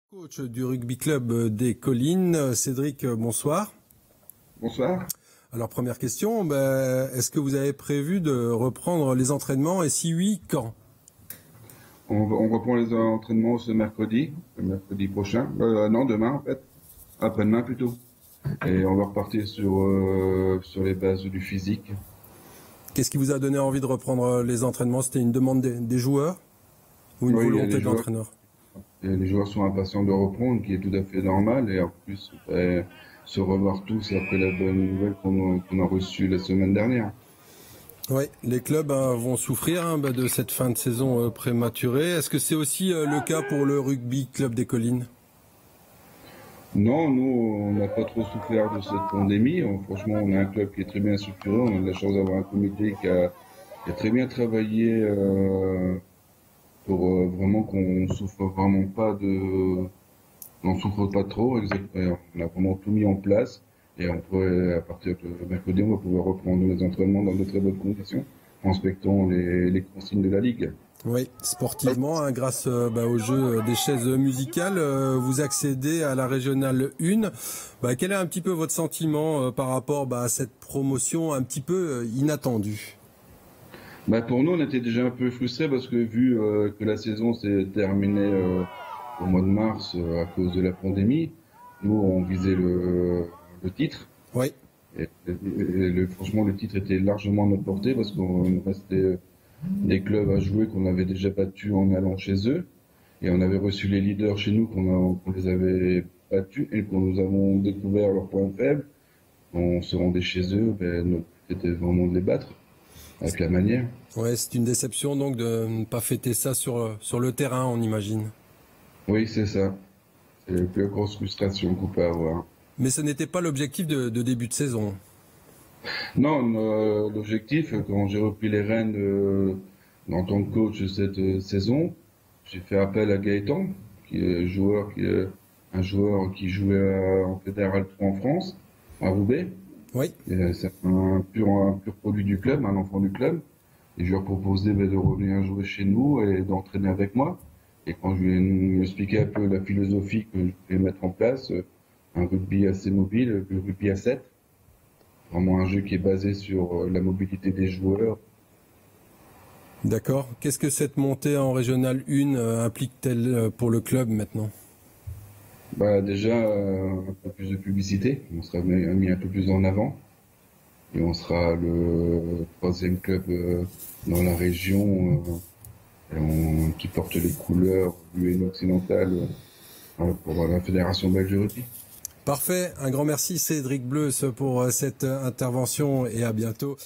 Coach du rugby club des Collines, Cédric, bonsoir. Bonsoir. Alors première question, est-ce que vous avez prévu de reprendre les entraînements et si oui, quand? On reprend les entraînements ce mercredi, le mercredi prochain. Non, demain en fait. Après-demain plutôt. Et on va repartir sur les bases du physique. Qu'est-ce qui vous a donné envie de reprendre les entraînements? C'était une demande des joueurs ou une Oui, volonté de l'entraîneur? les joueurs sont impatients de reprendre, qui est tout à fait normal. Et en plus, se revoir tous après la bonne nouvelle qu'on a reçue la semaine dernière. Oui, les clubs vont souffrir de cette fin de saison prématurée. Est-ce que c'est aussi le cas pour le rugby club des Collines? Non, nous, on n'a pas trop souffert de cette pandémie. Franchement, on a un club qui est très bien structuré. On a de la chance d'avoir un comité qui a très bien travaillé pour vraiment qu'on souffre vraiment pas on souffre pas trop. On a vraiment tout mis en place et on pourrait, à partir de mercredi, on va pouvoir reprendre les entraînements dans de très bonnes conditions, en respectant les consignes de la Ligue. Oui, sportivement, grâce au jeu des chaises musicales, vous accédez à la régionale 1. Quel est un petit peu votre sentiment par rapport à cette promotion un petit peu inattendue? Pour nous, on était déjà un peu frustrés parce que vu que la saison s'est terminée au mois de mars à cause de la pandémie, nous, on visait le titre. Oui. Franchement, le titre était largement à notre portée parce qu'on restait des clubs à jouer qu'on avait déjà battus en allant chez eux. Et on avait reçu les leaders chez nous qu'on les avait battus et qu'on nous avons découvert leurs points faibles. On se rendait chez eux, notre but était vraiment de les battre avec la manière. Ouais, c'est une déception donc de ne pas fêter ça sur le terrain, on imagine. Oui, c'est ça. C'est la plus grosse frustration qu'on peut avoir. Mais ce n'était pas l'objectif de début de saison. Non, l'objectif, quand j'ai repris les rênes en tant que coach cette saison, j'ai fait appel à Gaëtan, qui est un joueur qui jouait en Fédéral 3 en France, à Roubaix. Oui. C'est un pur produit du club, un enfant du club. Et je lui ai proposé de revenir jouer chez nous et d'entraîner avec moi. Et quand je lui ai expliqué un peu la philosophie que je voulais mettre en place, un rugby assez mobile, le rugby à 7, vraiment un jeu qui est basé sur la mobilité des joueurs. D'accord. Qu'est-ce que cette montée en régionale 1 implique-t-elle pour le club maintenant? Déjà, un peu plus de publicité. On sera mis un peu plus en avant. Et on sera le troisième club dans la région qui porte les couleurs UN occidentale pour la Fédération belge de rugby. Parfait. Un grand merci Cédric Bleus pour cette intervention et à bientôt.